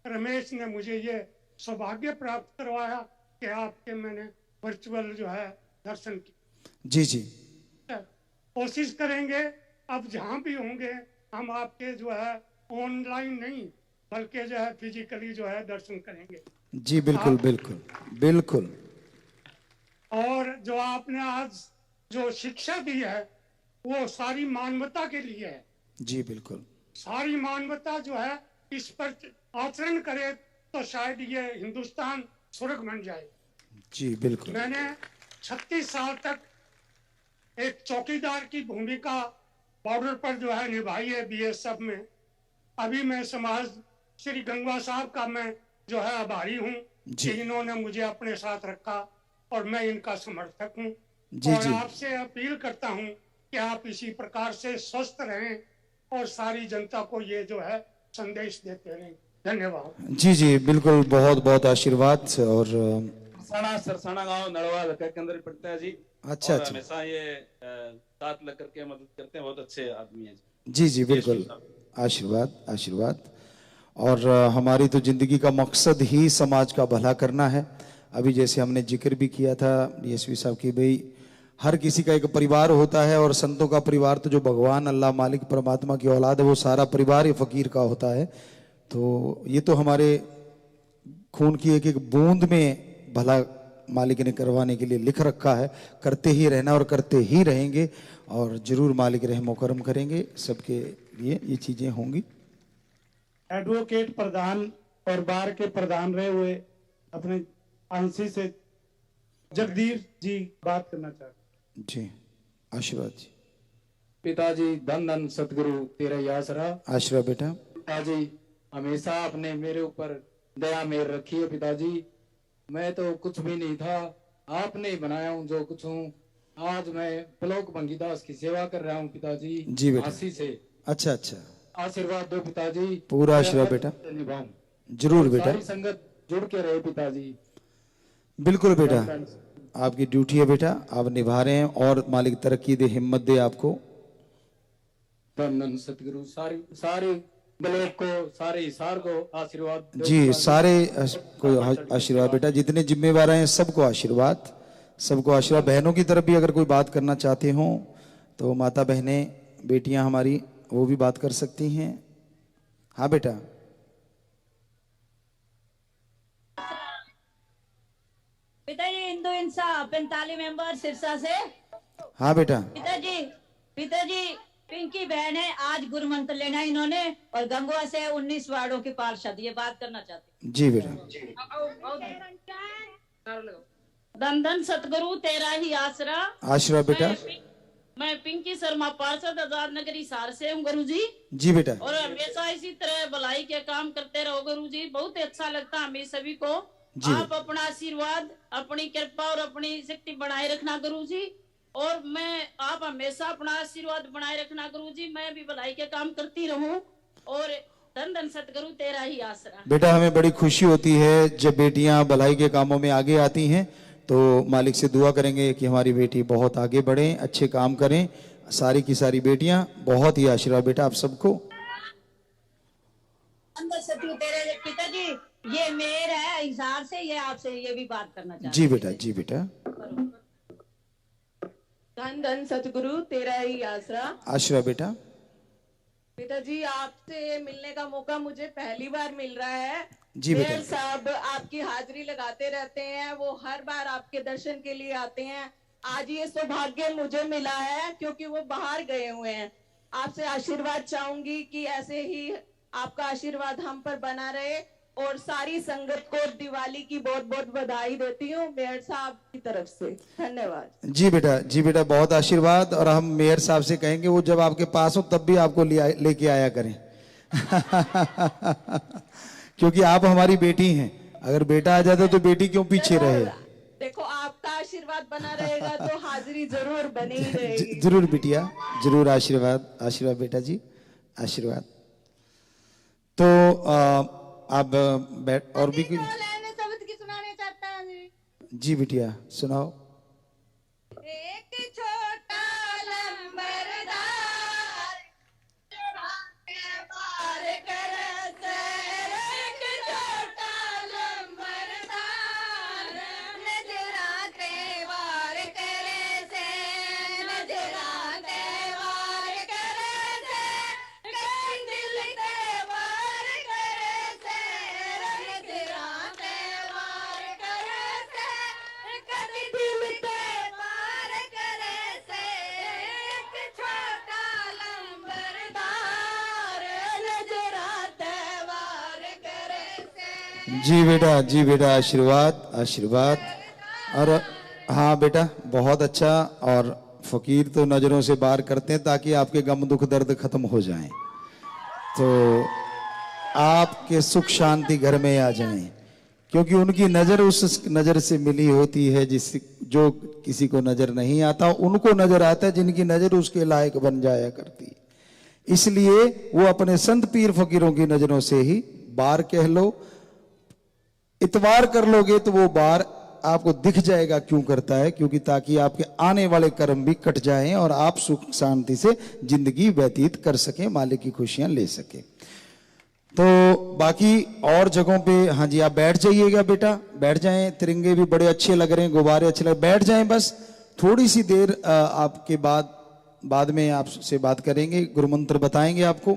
Speaker 2: रमेश ने मुझे ये सौभाग्य प्राप्त करवाया कि आपके मैंने वर्चुअल जो है दर्शन किया।
Speaker 1: जी जी,
Speaker 2: कोशिश करेंगे अब जहां भी होंगे हम आपके जो है
Speaker 4: ऑनलाइन नहीं बल्कि जो है फिजिकली जो है दर्शन करेंगे।
Speaker 1: जी बिल्कुल बिल्कुल बिल्कुल।
Speaker 4: और जो आपने आज जो शिक्षा दी है वो सारी मानवता के लिए है।
Speaker 1: जी बिल्कुल।
Speaker 4: सारी मानवता जो है इस पर आचरण करे तो शायद ये हिंदुस्तान स्वर्ग बन जाए।
Speaker 1: जी बिल्कुल।
Speaker 4: मैंने 36 साल तक एक चौकीदार की भूमिका बॉर्डर पर जो है निभाई है बीएसएफ में। अभी मैं समाज श्री गंगवा साहब का मैं जो है आभारी हूँ कि इन्होंने मुझे अपने साथ रखा और मैं इनका समर्थक हूँ। और आपसे अपील करता हूँ कि आप इसी प्रकार से स्वस्थ रहें और सारी जनता को ये जो है संदेश देते रहें। धन्यवाद।
Speaker 1: जी जी बिल्कुल, बहुत बहुत आशीर्वाद। और
Speaker 3: सरसाना गांव नड़वा हल्का के अंदर पड़ता है जी।
Speaker 1: अच्छा
Speaker 3: और
Speaker 1: अच्छा।
Speaker 3: हमेशा ये साथ लग करके मदद करते हैं, बहुत अच्छे आदमी हैं
Speaker 1: जी जी बिल्कुल, आशीर्वाद आशीर्वाद। और हमारी तो जिंदगी का मकसद ही समाज का भला करना है। अभी जैसे हमने जिक्र भी किया था डीएसपी साहब की, भाई हर किसी का एक परिवार होता है और संतों का परिवार तो जो भगवान अल्लाह मालिक परमात्मा की औलाद है वो सारा परिवार ही फकीर का होता है। तो ये तो हमारे खून की एक एक बूंद में भला मालिक ने करवाने के लिए लिख रखा है। करते ही रहना और करते ही रहेंगे और जरूर मालिक रहम करम करेंगे, सबके लिए ये चीजें होंगी।
Speaker 2: एडवोकेट प्रधान और बार के प्रधान रहे हुए अपने आंसी से जगदीश जी बात करना चाहते
Speaker 1: जी, आशीर्वाद जी।
Speaker 5: पिताजी धन धन सतगुरु तेरा आसरा।
Speaker 1: आशीर्वाद बेटा।
Speaker 5: पिताजी हमेशा आपने मेरे ऊपर दया मेर रखी है। पिताजी मैं तो कुछ भी नहीं था, आपने ही बनाया हूँ जो कुछ हूँ। आज मैं ब्लॉक भंगीदास की सेवा कर रहा हूँ पिताजी।
Speaker 1: जी बेटा।
Speaker 5: झांसी से।
Speaker 1: अच्छा अच्छा,
Speaker 5: आशीर्वाद दो पिताजी।
Speaker 1: पूरा आशीर्वाद बेटा।
Speaker 5: निभाऊं
Speaker 1: जरूर बेटा।
Speaker 5: सारी संगत जुड़ के रहे पिताजी।
Speaker 1: बिल्कुल बेटा, आपकी ड्यूटी है बेटा, आप निभा रहे हैं और मालिक तरक्की दे, हिम्मत दे आपको।
Speaker 5: धन धन सतगुरु सारी सारी ब्लॉक को, सारे हिसार को आशीर्वाद
Speaker 1: जी, सारे को आशीर्वाद बेटा। जितने जिम्मेवार हैं सबको आशीर्वाद, सबको आशीर्वाद। बहनों की तरफ भी अगर कोई बात करना चाहते हो तो माता बहनें बेटियां हमारी वो भी बात कर सकती हैं। हाँ बेटा।
Speaker 6: पिताजी हिंदू इंसाफ 45 मेंबर सिरसा से।
Speaker 1: हाँ बेटा।
Speaker 6: पिताजी पिंकी बहन है, आज गुरु मंत्र लेना इन्होंने और गंगवा से 19 वार्डों की पार्षद, ये बात करना चाहती।
Speaker 1: जी बेटा।
Speaker 6: धन धन सतगुरु तेरा ही आसरा।
Speaker 1: आशीर्वाद बेटा।
Speaker 6: मैं पिंकी शर्मा पार्षद आजाद नगरी सार से हूँ गुरु जी।
Speaker 1: जी बेटा।
Speaker 6: और हमेशा इसी तरह भलाई के काम करते रहो गुरु जी, बहुत अच्छा लगता है हमें सभी को। आप अपना आशीर्वाद, अपनी कृपा और अपनी शक्ति बनाए रखना गुरु जी। और मैं आप हमेशा अपना आशीर्वाद बनाए रखना गुरु जी, मैं भी भलाई के काम करती रहूं। और धन धन सतगुरु तेरा ही आसरा।
Speaker 1: बेटा हमें बड़ी खुशी होती है जब बेटियां भलाई के कामों में आगे आती हैं, तो मालिक से दुआ करेंगे कि हमारी बेटी बहुत आगे बढ़े, अच्छे काम करें। सारी की सारी बेटियां, बहुत ही आशीर्वाद बेटा आप सबको।
Speaker 6: अंदर सतगुरु तेरे पिताजी ये मेर है हिसार से, ये आपसे ये भी बात करना चाहते।
Speaker 1: जी बेटा, जी बेटा।
Speaker 7: धन धन सतगुरु तेरा ही आसरा।
Speaker 1: आशीर्वाद बेटा।
Speaker 7: पिताजी आपसे मिलने का मौका मुझे पहली बार मिल रहा है।
Speaker 1: जी बेटा।
Speaker 7: मेयर साहब आपकी हाजिरी लगाते रहते हैं, वो हर बार आपके दर्शन के लिए आते हैं। आज ये सौभाग्य मुझे मिला है क्योंकि वो बाहर गए हुए हैं। आपसे आशीर्वाद चाहूंगी कि ऐसे ही आपका आशीर्वाद हम पर बना रहे। और सारी संगत को दिवाली की बहुत बहुत बधाई देती हूँ मेयर साहब की तरफ से। धन्यवाद।
Speaker 1: जी बेटा, जी बेटा, बहुत आशीर्वाद। और हम मेयर साहब से कहेंगे वो जब आपके पास हो तब भी आपको लेके आया करें क्योंकि आप हमारी बेटी हैं। अगर बेटा आ जाता तो बेटी क्यों पीछे रहे।
Speaker 7: देखो आपका आशीर्वाद बना रहेगा तो हाजिरी जरूर बनी ही रहेगी।
Speaker 1: जरूर बिटिया, जरूर। आशीर्वाद, आशीर्वाद बेटा जी, आशीर्वाद। तो आप बैठ। और भी कुछ
Speaker 7: शब्द की सुनाने चाहता है
Speaker 1: जी बिटिया, सुनाओ।
Speaker 7: एक छोटा लंबरदार पार कर सर, एक छोटा लंबरदार नजराते वार करे से, नजराते वार करे से, कहीं दिल के
Speaker 1: जी बेटा, जी बेटा, आशीर्वाद आशीर्वाद। और हाँ बेटा, बहुत अच्छा। और फकीर तो नजरों से बाहर करते हैं ताकि आपके गम दुख दर्द खत्म हो जाएं, तो आपके सुख शांति घर में आ जाएं, क्योंकि उनकी नजर उस नजर से मिली होती है जो किसी को नजर नहीं आता, उनको नजर आता है जिनकी नजर उसके लायक बन जाया करती। इसलिए वो अपने संत पीर फकीरों की नजरों से ही बार कह लो, इतवार कर लोगे तो वो बार आपको दिख जाएगा क्यों करता है, क्योंकि ताकि आपके आने वाले कर्म भी कट जाएं और आप सुख शांति से जिंदगी व्यतीत कर सकें, मालिक की खुशियां ले सकें। तो बाकी और जगहों पे, हाँ जी, आप बैठ जाइएगा बेटा, बैठ जाएं। तिरंगे भी बड़े अच्छे लग रहे हैं, गुब्बारे अच्छे लग, बैठ जाएं। बस थोड़ी सी देर आपके बाद में आपसे बात करेंगे, गुरु मंत्र बताएंगे आपको।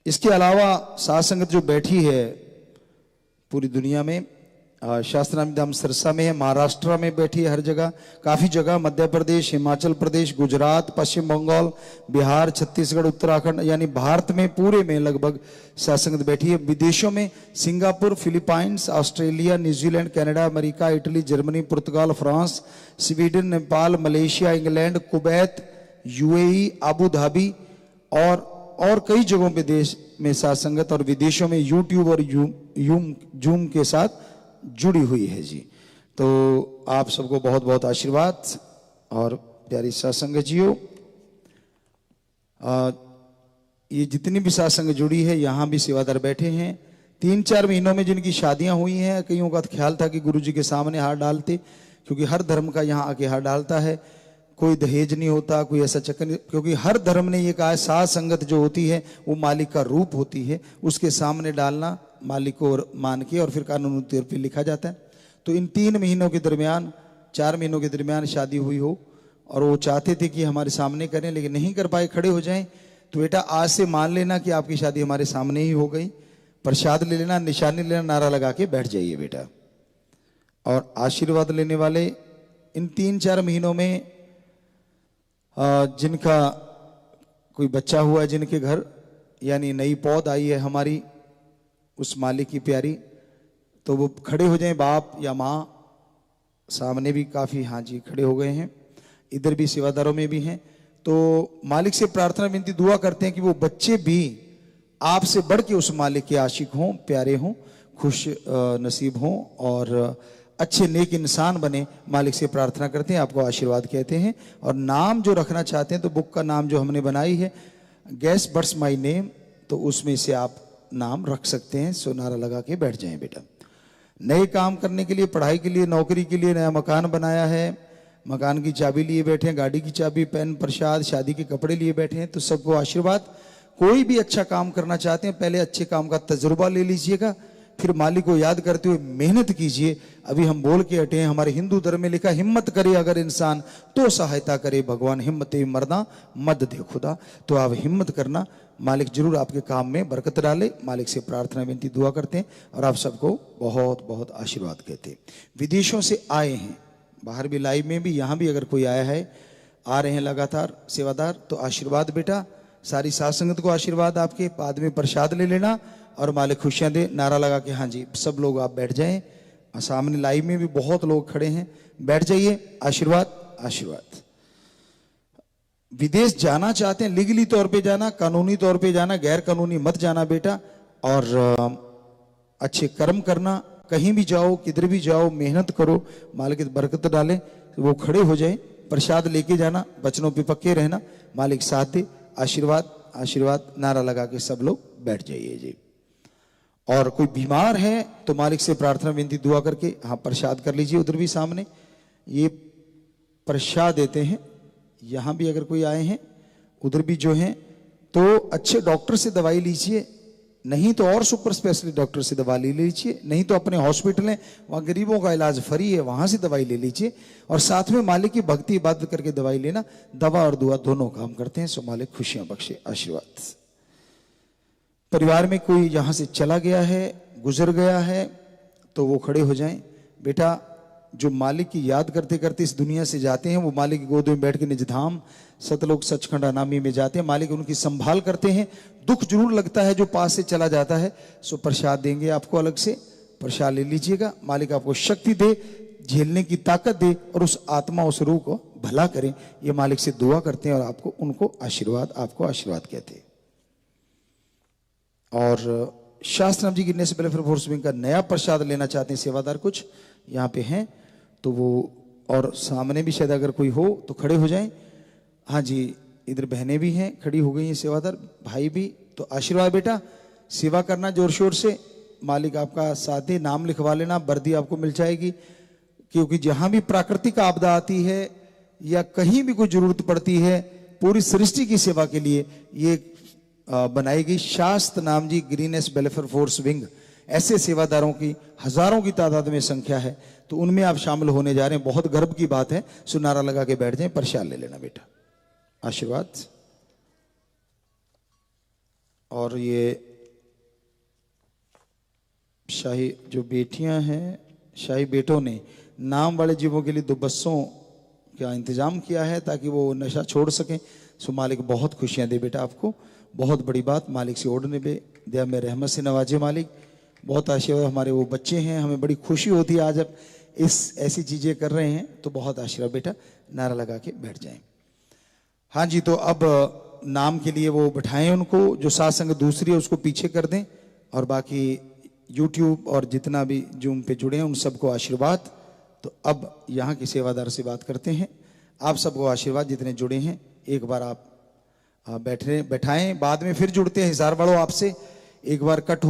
Speaker 1: इसके अलावा साध संगत जो बैठी है पूरी दुनिया में, शास्त्राम धाम सिरसा में है, महाराष्ट्र में बैठी है, हर जगह, काफी जगह, मध्य प्रदेश, हिमाचल प्रदेश, गुजरात, पश्चिम बंगाल, बिहार, छत्तीसगढ़, उत्तराखंड, यानी भारत में पूरे में लगभग साध संगत बैठी है। विदेशों में Singapore, Philippines, Australia, New Zealand, Canada, America, Italy, Germany, पुर्तगाल, France, Sweden, Nepal, Malaysia, England, Kuwait, UAE, Abu Dhabi और कई जगहों पे देश में साध संगत, और विदेशों में यूट्यूब और जूम के साथ जुड़ी हुई है जी। तो आप सबको बहुत बहुत आशीर्वाद और प्यारी साध संगत जियो। ये जितनी भी साध संगत जुड़ी है, यहाँ भी सेवादार बैठे हैं। 3-4 महीनों में जिनकी शादियां हुई हैं, कईयों का ख्याल था कि गुरुजी के सामने हाथ डालते, क्योंकि हर धर्म का यहाँ आके हाथ डालता है, कोई दहेज नहीं होता, कोई ऐसा चक्कर नहीं, क्योंकि हर धर्म ने ये कहा है साध संगत जो होती है वो मालिक का रूप होती है, उसके सामने डालना, मालिक को मान के, और फिर कानूनी तौर पर लिखा जाता है। तो इन 3 महीनों के दरमियान, 4 महीनों के दरमियान शादी हुई हो, और वो चाहते थे कि हमारे सामने करें, लेकिन नहीं कर पाए, खड़े हो जाएं, तो बेटा आज से मान लेना कि आपकी शादी हमारे सामने ही हो गई। प्रसाद ले लेना, निशानी लेना, नारा लगा के बैठ जाइए बेटा। और आशीर्वाद लेने वाले इन 3-4 महीनों में जिनका कोई बच्चा हुआ है, जिनके घर यानी नई पौध आई है हमारी उस मालिक की प्यारी, तो वो खड़े हो जाएं, बाप या माँ, सामने भी काफी, हाँ जी, खड़े हो गए हैं, इधर भी सेवादारों में भी हैं। तो मालिक से प्रार्थना विनती दुआ करते हैं कि वो बच्चे भी आपसे बढ़ के उस मालिक के आशिक हों, प्यारे हों, खुश नसीब हों और अच्छे नेक इंसान बने। मालिक से प्रार्थना करते हैं, आपको आशीर्वाद कहते हैं। और नाम जो रखना चाहते हैं, तो बुक का नाम जो हमने बनाई है, गैस बर्ड्स माई नेम, तो उसमें से आप नाम रख सकते हैं। सो नारा लगा के बैठ जाएं बेटा। नए काम करने के लिए, पढ़ाई के लिए, नौकरी के लिए नया मकान बनाया है, मकान की चाबी लिए बैठे हैं, गाड़ी की चाबी, पेन, प्रसाद, शादी के कपड़े लिए बैठे हैं, तो सबको आशीर्वाद। कोई भी अच्छा काम करना चाहते हैं, पहले अच्छे काम का तजुर्बा ले लीजिएगा, फिर मालिक को याद करते हुए मेहनत कीजिए। अभी हम बोल के हटे हैं, हमारे हिंदू धर्म में लिखा, हिम्मत करे अगर इंसान तो सहायता करे भगवान, हिम्मते मरना मद दे खुदा। तो आप हिम्मत करना, मालिक जरूर आपके काम में बरकत डाले। मालिक से प्रार्थना विनती दुआ करते हैं और आप सबको बहुत बहुत आशीर्वाद कहते हैं। विदेशों से आए हैं, बाहर भी लाइव में भी, यहाँ भी अगर कोई आया है, आ रहे हैं लगातार सेवादार, तो आशीर्वाद बेटा, सारी साध संगत को आशीर्वाद आपके। बाद में प्रसाद ले लेना और मालिक खुशियां दे, नारा लगा के। हाँ जी, सब लोग आप बैठ जाएं, सामने लाइव में भी बहुत लोग खड़े हैं, बैठ जाइए। आशीर्वाद आशीर्वाद। विदेश जाना चाहते हैं, लीगली तौर पे जाना, कानूनी तौर पे जाना, गैर कानूनी मत जाना बेटा। और अच्छे कर्म करना, कहीं भी जाओ, किधर भी जाओ, मेहनत करो, मालिक बरकत डाले। वो खड़े हो जाए, प्रसाद लेके जाना, बचनों पे पक्के रहना, मालिक साथ दे। आशीर्वाद आशीर्वाद, नारा लगा के सब लोग बैठ जाइए जी। और कोई बीमार है तो मालिक से प्रार्थना विनती दुआ करके, हाँ, प्रसाद कर लीजिए। उधर भी सामने ये प्रसाद देते हैं, यहाँ भी अगर कोई आए हैं, उधर भी जो हैं, तो अच्छे डॉक्टर से दवाई लीजिए, नहीं तो और सुपर स्पेशलिस्ट डॉक्टर से दवा ले लीजिए, नहीं तो अपने हॉस्पिटल है, वहाँ गरीबों का इलाज फ्री है, वहाँ से दवाई ले लीजिए। और साथ में मालिक की भक्ति इबादत करके दवाई लेना, दवा और दुआ दोनों काम करते हैं। सो मालिक खुशियां बख्शे, आशीर्वाद। परिवार में कोई यहाँ से चला गया है, गुजर गया है, तो वो खड़े हो जाएं बेटा। जो मालिक की याद करते करते इस दुनिया से जाते हैं, वो मालिक की गोद में बैठ के निज धाम सतलोक सचखंड अनामी में जाते हैं। मालिक उनकी संभाल करते हैं। दुख जरूर लगता है जो पास से चला जाता है, सो प्रसाद देंगे आपको, अलग से प्रसाद ले लीजिएगा। मालिक आपको शक्ति दे, झेलने की ताकत दे, और उस आत्मा उस रूह को भला करें। ये मालिक से दुआ करते हैं और आपको उनको आशीर्वाद, आपको आशीर्वाद कहते हैं। और शास्त्र नाम जी गिरने से पहले फिर फोर्स विंग का नया प्रसाद लेना चाहते हैं सेवादार, कुछ यहाँ पे हैं तो वो, और सामने भी शायद अगर कोई हो तो खड़े हो जाएं। हाँ जी, इधर बहनें भी हैं, खड़ी हो गई हैं सेवादार, भाई भी। तो आशीर्वाद बेटा, सेवा करना जोर शोर से, मालिक आपका साथ दे। नाम लिखवा लेना, वर्दी आपको मिल जाएगी, क्योंकि जहां भी प्राकृतिक आपदा आती है या कहीं भी कोई जरूरत पड़ती है, पूरी सृष्टि की सेवा के लिए ये बनाई गई शास्त्र नाम जी ग्रीनेस वेलफेयर फोर्स विंग। ऐसे सेवादारों की हजारों की तादाद में संख्या है, तो उनमें आप शामिल होने जा रहे हैं। बहुत गर्व की बात है। सो नारा लगा के बैठ जाएं, प्रसाद ले लेना बेटा, आशीर्वाद। और ये शाही जो बेटियां हैं, शाही बेटों ने नाम वाले जीवों के लिए 2 बसों का इंतजाम किया है ताकि वो नशा छोड़ सकें। सो मालिक बहुत खुशियां दे बेटा आपको, बहुत बड़ी बात। मालिक से ओढ़ने पे दया में रहमत से नवाजे मालिक। बहुत आशीर्वाद, हमारे वो बच्चे हैं, हमें बड़ी खुशी होती है आज अब इस ऐसी चीजें कर रहे हैं, तो बहुत आशीर्वाद बेटा। नारा लगा के बैठ जाएं। हाँ जी, तो अब नाम के लिए वो बिठाएं उनको, जो साथ संग दूसरी है उसको पीछे कर दें, और बाकी यूट्यूब और जितना भी जूम पे जुड़े हैं उन सबको आशीर्वाद। तो अब यहाँ के सेवादार से बात करते हैं। आप सबको आशीर्वाद, जितने जुड़े हैं एक बार आप बैठाएं, बाद में फिर जुड़ते हैं। हिसार बढ़ो आपसे, एक बार कट हो